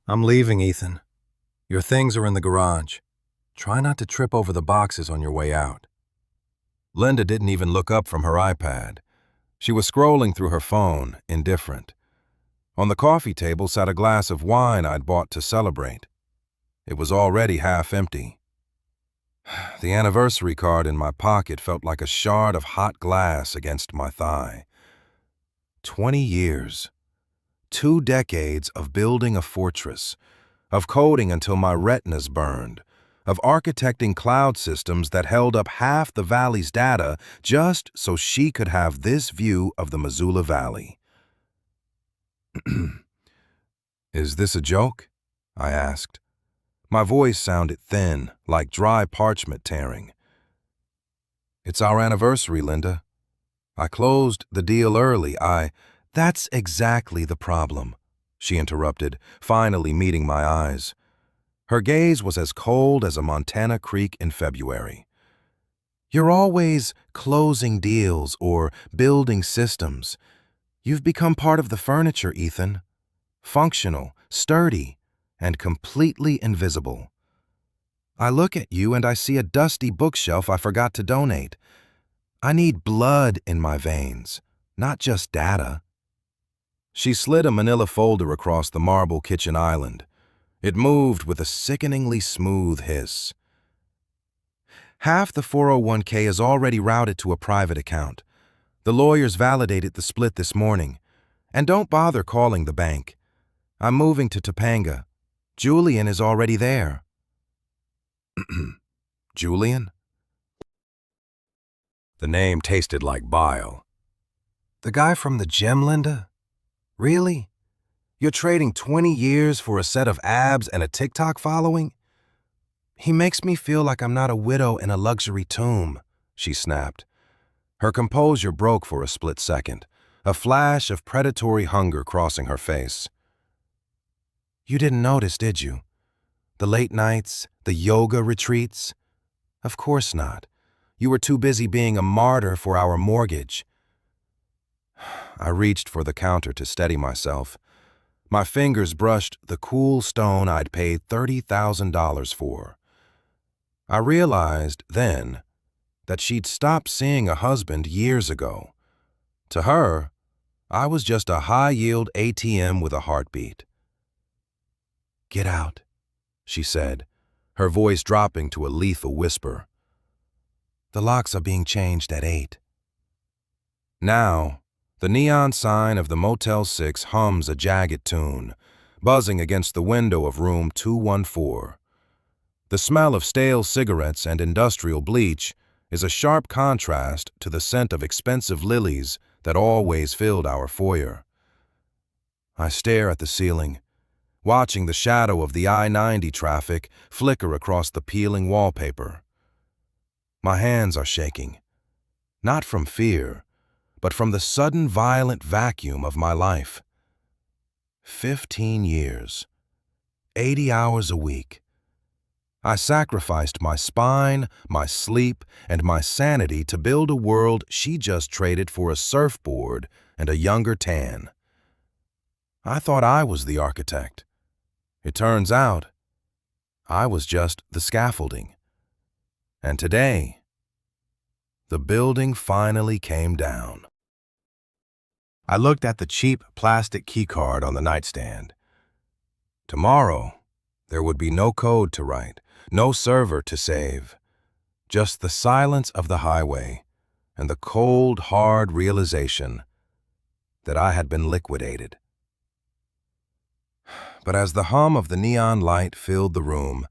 I'm leaving, Ethan. Your things are in the garage. Try not to trip over the boxes on your way out. Linda didn't even look up from her iPad. She was scrolling through her phone, indifferent. On the coffee table sat a glass of wine I'd bought to celebrate. It was already half empty. The anniversary card in my pocket felt like a shard of hot glass against my thigh. 20 years. 2 decades of building a fortress, of coding until my retinas burned, of architecting cloud systems that held up half the valley's data just so she could have this view of the Missoula Valley. Is this a joke? I asked. My voice sounded thin, like dry parchment tearing. It's our anniversary, Linda. I closed the deal early. That's exactly the problem, she interrupted, finally meeting my eyes. Her gaze was as cold as a Montana creek in February. You're always closing deals or building systems. You've become part of the furniture, Ethan. Functional, sturdy, and completely invisible. I look at you and I see a dusty bookshelf I forgot to donate. I need blood in my veins, not just data. She slid a manila folder across the marble kitchen island. It moved with a sickeningly smooth hiss. Half the 401k is already routed to a private account. The lawyers validated the split this morning. And don't bother calling the bank. I'm moving to Topanga. Julian is already there. Julian? The name tasted like bile. The guy from the gym, Linda? Really? You're trading 20 years for a set of abs and a TikTok following? He makes me feel like I'm not a widow in a luxury tomb, she snapped. Her composure broke for a split second, a flash of predatory hunger crossing her face. You didn't notice, did you? The late nights, the yoga retreats? Of course not. You were too busy being a martyr for our mortgage. I reached for the counter to steady myself. My fingers brushed the cool stone I'd paid $30,000 for. I realized then that she'd stopped seeing a husband years ago. To her, I was just a high-yield ATM with a heartbeat. Get out, she said, her voice dropping to a lethal whisper. The locks are being changed at 8. Now, the neon sign of the Motel 6 hums a jagged tune, buzzing against the window of room 214. The smell of stale cigarettes and industrial bleach is a sharp contrast to the scent of expensive lilies that always filled our foyer. I stare at the ceiling, watching the shadow of the I-90 traffic flicker across the peeling wallpaper. My hands are shaking, not from fear, but from the sudden violent vacuum of my life. 15 years, 80 hours a week. I sacrificed my spine, my sleep, and my sanity to build a world she just traded for a surfboard and a younger tan. I thought I was the architect. It turns out, I was just the scaffolding. And today, the building finally came down. I looked at the cheap plastic keycard on the nightstand. Tomorrow, there would be no code to write, no server to save, just the silence of the highway and the cold, hard realization that I had been liquidated. But as the hum of the neon light filled the room,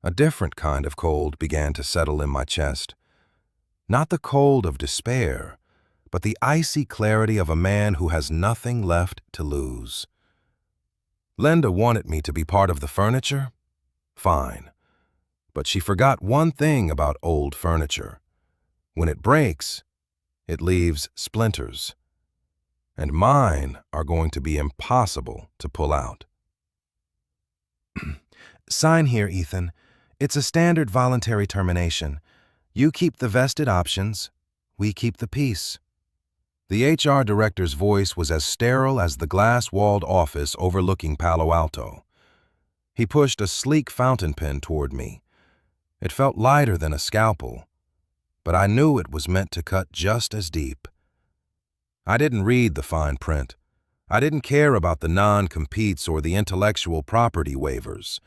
a different kind of cold began to settle in my chest. Not the cold of despair, but the icy clarity of a man who has nothing left to lose. Linda wanted me to be part of the furniture? Fine. But she forgot one thing about old furniture. When it breaks, it leaves splinters. And mine are going to be impossible to pull out. Sign here, Ethan. It's a standard voluntary termination. You keep the vested options, we keep the peace. The HR director's voice was as sterile as the glass-walled office overlooking Palo Alto. He pushed a sleek fountain pen toward me. It felt lighter than a scalpel, but I knew it was meant to cut just as deep. I didn't read the fine print. I didn't care about the non-competes or the intellectual property waivers.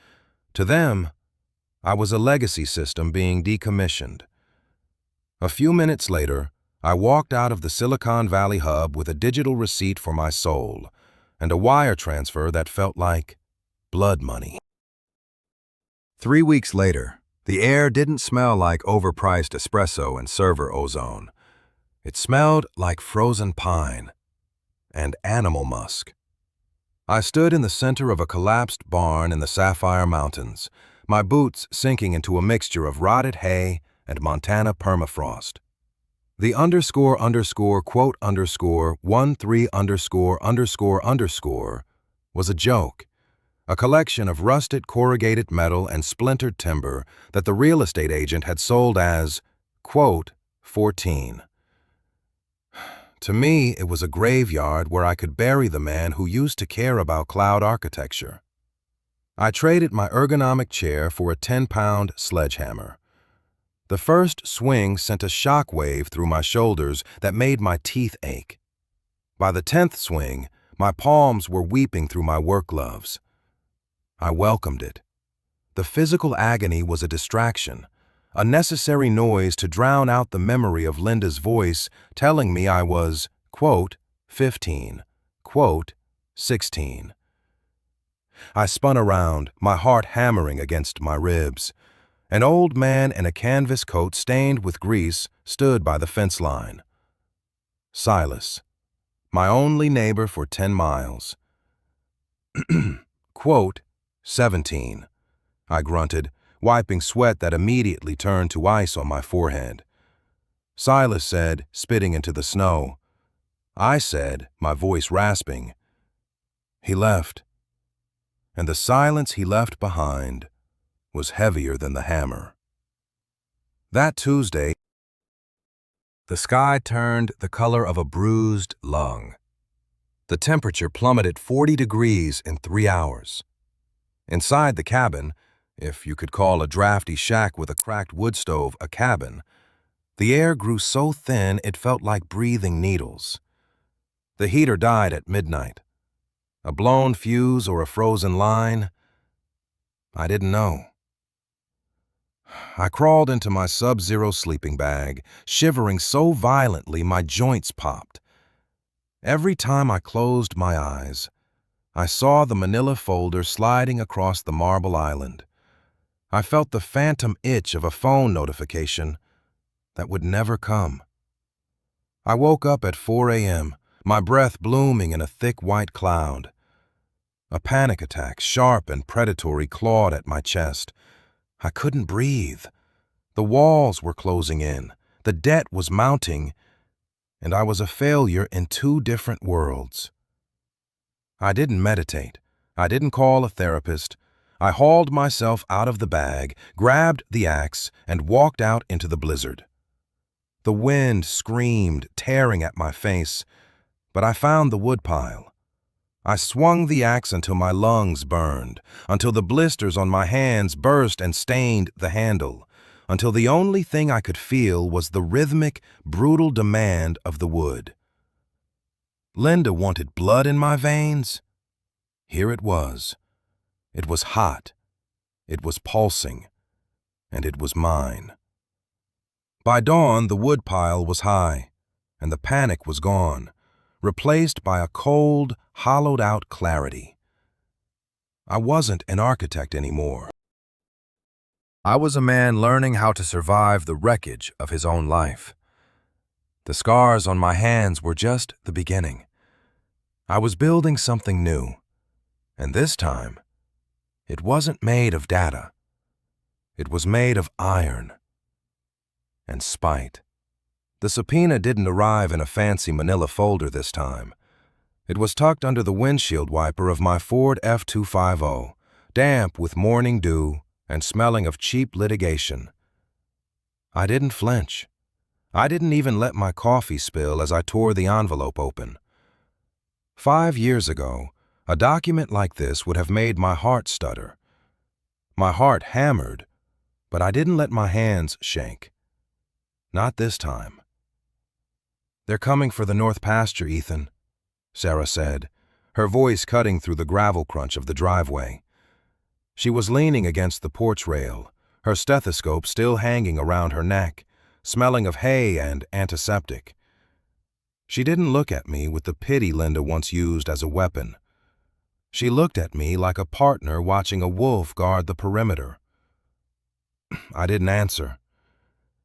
To them, I was a legacy system being decommissioned. A few minutes later, I walked out of the Silicon Valley hub with a digital receipt for my soul and a wire transfer that felt like blood money. 3 weeks later, the air didn't smell like overpriced espresso and server ozone. It smelled like frozen pine and animal musk. I stood in the center of a collapsed barn in the Sapphire Mountains, my boots sinking into a mixture of rotted hay and Montana permafrost. The _13_13__ was a joke, a collection of rusted corrugated metal and splintered timber that the real estate agent had sold as, quote, 14. To me, it was a graveyard where I could bury the man who used to care about cloud architecture. I traded my ergonomic chair for a 10-pound sledgehammer. The first swing sent a shockwave through my shoulders that made my teeth ache. By the 10th swing, my palms were weeping through my work gloves. I welcomed it. The physical agony was a distraction, a necessary noise to drown out the memory of Linda's voice telling me I was, quote, 15, quote, 16. I spun around, my heart hammering against my ribs. An old man in a canvas coat stained with grease stood by the fence line. Silas, my only neighbor for 10 miles. Quote, 17, I grunted, wiping sweat that immediately turned to ice on my forehead. Silas said, spitting into the snow. I said, my voice rasping. He left, and the silence he left behind was heavier than the hammer. That Tuesday, the sky turned the color of a bruised lung. The temperature plummeted 40 degrees in 3 hours. Inside the cabin, if you could call a drafty shack with a cracked wood stove a cabin, the air grew so thin it felt like breathing needles. The heater died at midnight. A blown fuse or a frozen line? I didn't know. I crawled into my sub-zero sleeping bag, shivering so violently my joints popped. Every time I closed my eyes, I saw the manila folder sliding across the marble island. I felt the phantom itch of a phone notification that would never come. I woke up at 4 a.m., my breath blooming in a thick white cloud. A panic attack, sharp and predatory, clawed at my chest. I couldn't breathe. The walls were closing in, the debt was mounting, and I was a failure in 2 different worlds. I didn't meditate. I didn't call a therapist. I hauled myself out of the bag, grabbed the axe, and walked out into the blizzard. The wind screamed, tearing at my face, but I found the woodpile. I swung the axe until my lungs burned, until the blisters on my hands burst and stained the handle, until the only thing I could feel was the rhythmic, brutal demand of the wood. Linda wanted blood in my veins. Here it was. It was hot. It was pulsing. And it was mine. By dawn, the woodpile was high, and the panic was gone, replaced by a cold, hollowed-out clarity. I wasn't an architect anymore. I was a man learning how to survive the wreckage of his own life. The scars on my hands were just the beginning. I was building something new, and this time, it wasn't made of data. It was made of iron and spite. The subpoena didn't arrive in a fancy manila folder this time. It was tucked under the windshield wiper of my Ford F-250, damp with morning dew and smelling of cheap litigation. I didn't flinch. I didn't even let my coffee spill as I tore the envelope open. 5 years ago, a document like this would have made my heart stutter, My heart hammered, but I didn't let my hands shake. Not this time. "They're coming for the north pasture, Ethan," Sarah said, her voice cutting through the gravel crunch of the driveway. She was leaning against the porch rail, her stethoscope still hanging around her neck, smelling of hay and antiseptic. She didn't look at me with the pity Linda once used as a weapon. She looked at me like a partner watching a wolf guard the perimeter. I didn't answer.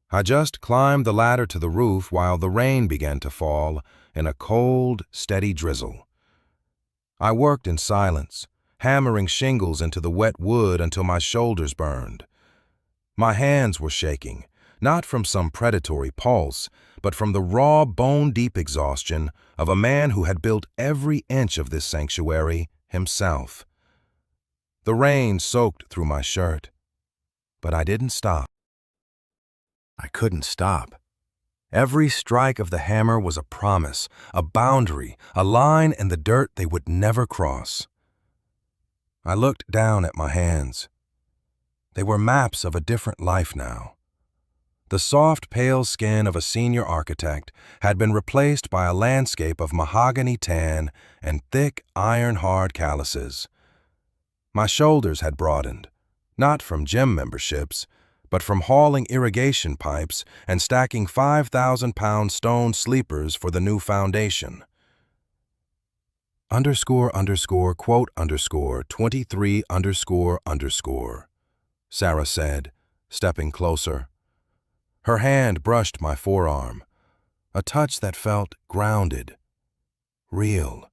I just climbed the ladder to the roof while the rain began to fall in a cold, steady drizzle. I worked in silence, hammering shingles into the wet wood until my shoulders burned. My hands were shaking, not from some predatory pulse, but from the raw, bone-deep exhaustion of a man who had built every inch of this sanctuary himself. The rain soaked through my shirt, but I didn't stop. I couldn't stop. Every strike of the hammer was a promise, a boundary, a line in the dirt they would never cross. I looked down at my hands. They were maps of a different life now. The soft, pale skin of a senior architect had been replaced by a landscape of mahogany tan and thick, iron-hard calluses. My shoulders had broadened, not from gym memberships, but from hauling irrigation pipes and stacking 5,000-pound stone sleepers for the new foundation. __quote _23___, Sarah said, stepping closer. Her hand brushed my forearm, a touch that felt grounded, real.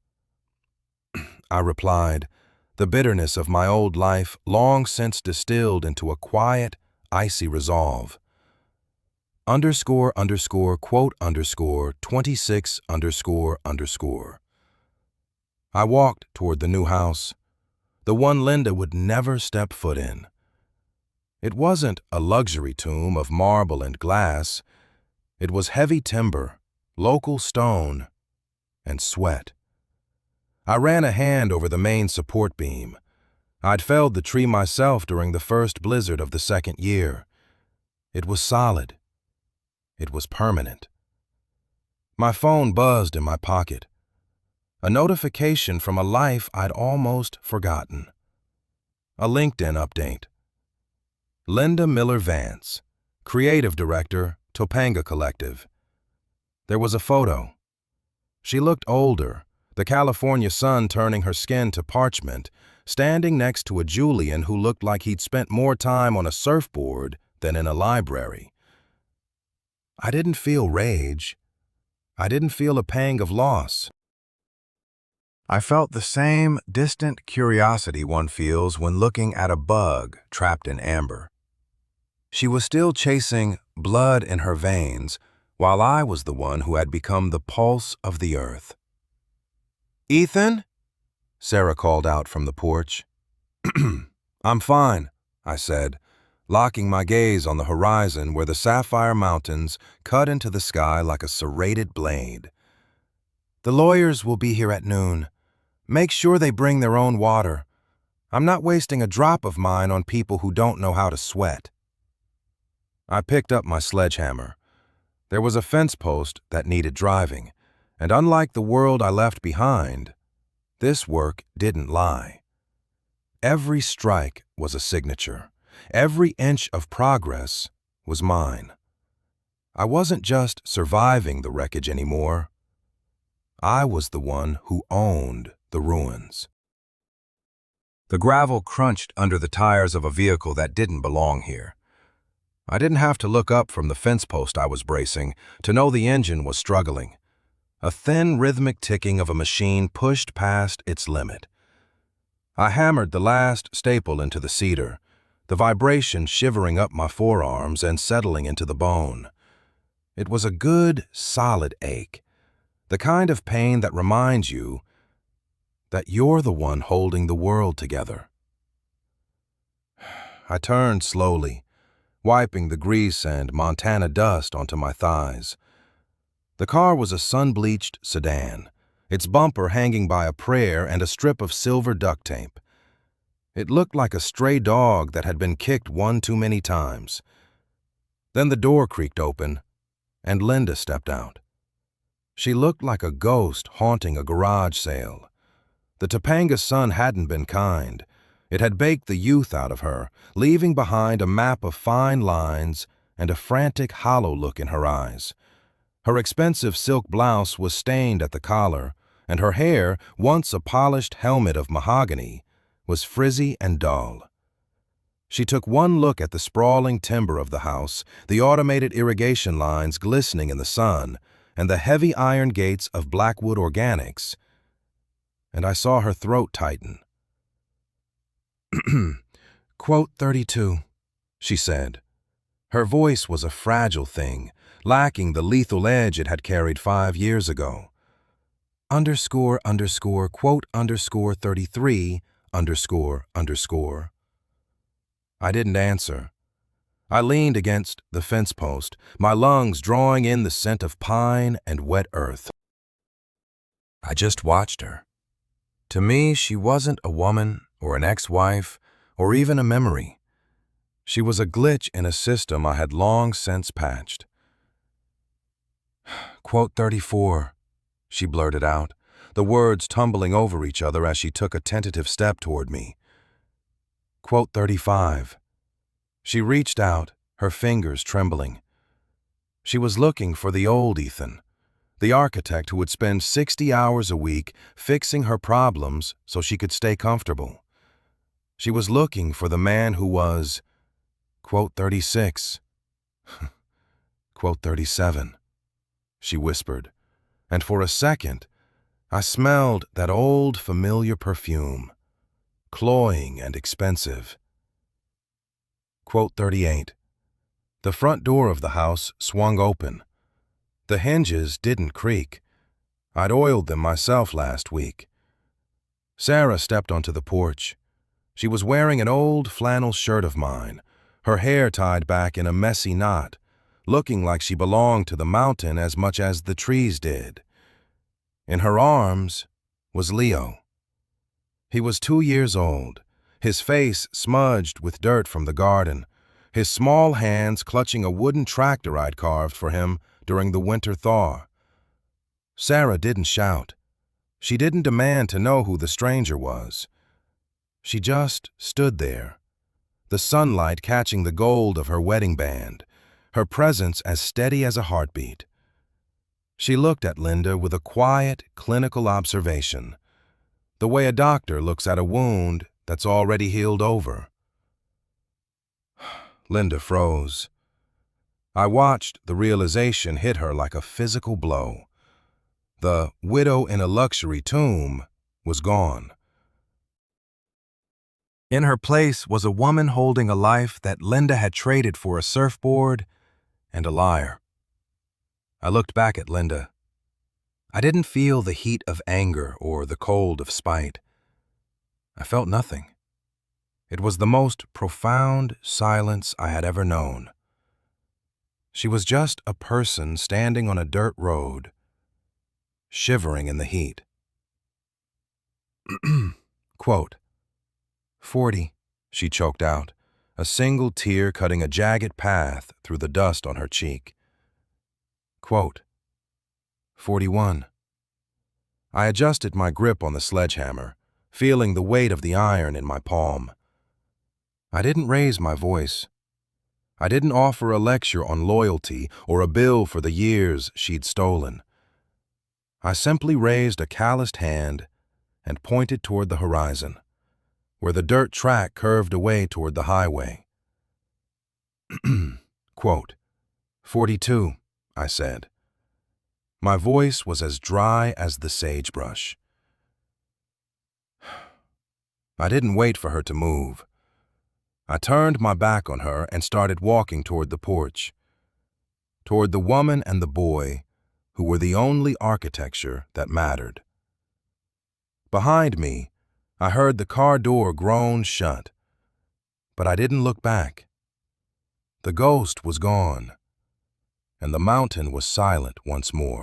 I replied, the bitterness of my old life long since distilled into a quiet, icy resolve. __quote _26___. I walked toward the new house, the one Linda would never step foot in. It wasn't a luxury tomb of marble and glass. It was heavy timber, local stone, and sweat. I ran a hand over the main support beam. I'd felled the tree myself during the first blizzard of the second year. It was solid. It was permanent. My phone buzzed in my pocket. A notification from a life I'd almost forgotten. A LinkedIn update. Linda Miller Vance, Creative Director, Topanga Collective. There was a photo. She looked older, the California sun turning her skin to parchment, standing next to a Julian who looked like he'd spent more time on a surfboard than in a library. I didn't feel rage. I didn't feel a pang of loss. I felt the same distant curiosity one feels when looking at a bug trapped in amber. She was still chasing blood in her veins, while I was the one who had become the pulse of the earth. "Ethan?" Sarah called out from the porch. "I'm fine," I said, locking my gaze on the horizon where the Sapphire Mountains cut into the sky like a serrated blade. "The lawyers will be here at noon. Make sure they bring their own water. I'm not wasting a drop of mine on people who don't know how to sweat." I picked up my sledgehammer. There was a fence post that needed driving, and unlike the world I left behind, this work didn't lie. Every strike was a signature. Every inch of progress was mine. I wasn't just surviving the wreckage anymore. I was the one who owned the ruins. The gravel crunched under the tires of a vehicle that didn't belong here. I didn't have to look up from the fence post I was bracing to know the engine was struggling. A thin, rhythmic ticking of a machine pushed past its limit. I hammered the last staple into the cedar, the vibration shivering up my forearms and settling into the bone. It was a good, solid ache, the kind of pain that reminds you that you're the one holding the world together. I turned slowly, wiping the grease and Montana dust onto my thighs. The car was a sun-bleached sedan, its bumper hanging by a prayer and a strip of silver duct tape. It looked like a stray dog that had been kicked one too many times. Then the door creaked open, and Linda stepped out. She looked like a ghost haunting a garage sale. The Topanga sun hadn't been kind. It had baked the youth out of her, leaving behind a map of fine lines and a frantic, hollow look in her eyes. Her expensive silk blouse was stained at the collar, and her hair, once a polished helmet of mahogany, was frizzy and dull. She took one look at the sprawling timber of the house, the automated irrigation lines glistening in the sun, and the heavy iron gates of Blackwood Organics, and I saw her throat tighten. Quote 32, she said. Her voice was a fragile thing, lacking the lethal edge it had carried 5 years ago. Quote 33, __. I didn't answer. I leaned against the fence post, my lungs drawing in the scent of pine and wet earth. I just watched her. To me, she wasn't a woman or an ex-wife or even a memory. She was a glitch in a system I had long since patched. Quote 34, she blurted out, the words tumbling over each other as she took a tentative step toward me. Quote 35. She reached out, her fingers trembling. She was looking for the old Ethan, the architect who would spend 60 hours a week fixing her problems so she could stay comfortable. She was looking for the man who was, quote 36, quote 37, she whispered, and for a second, I smelled that old familiar perfume, cloying and expensive. Quote 38. The front door of the house swung open. The hinges didn't creak. I'd oiled them myself last week. Sarah stepped onto the porch. She was wearing an old flannel shirt of mine, her hair tied back in a messy knot, looking like she belonged to the mountain as much as the trees did. In her arms was Leo. He was 2 years old, his face smudged with dirt from the garden, his small hands clutching a wooden tractor I'd carved for him during the winter thaw. Sarah didn't shout. She didn't demand to know who the stranger was. She just stood there, the sunlight catching the gold of her wedding band, her presence as steady as a heartbeat. She looked at Linda with a quiet, clinical observation, the way a doctor looks at a wound that's already healed over. Linda froze. I watched the realization hit her like a physical blow. The widow in a luxury tomb was gone. In her place was a woman holding a life that Linda had traded for a surfboard and a liar. I looked back at Linda. I didn't feel the heat of anger or the cold of spite. I felt nothing. It was the most profound silence I had ever known. She was just a person standing on a dirt road, shivering in the heat. Quote, 40, she choked out, a single tear cutting a jagged path through the dust on her cheek. Quote, 41. I adjusted my grip on the sledgehammer, feeling the weight of the iron in my palm. I didn't raise my voice. I didn't offer a lecture on loyalty or a bill for the years she'd stolen. I simply raised a calloused hand and pointed toward the horizon, where the dirt track curved away toward the highway. Quote, 42, I said. My voice was as dry as the sagebrush. I didn't wait for her to move. I turned my back on her and started walking toward the porch, toward the woman and the boy who were the only architecture that mattered. Behind me, I heard the car door groan shut, but I didn't look back. The ghost was gone, and the mountain was silent once more.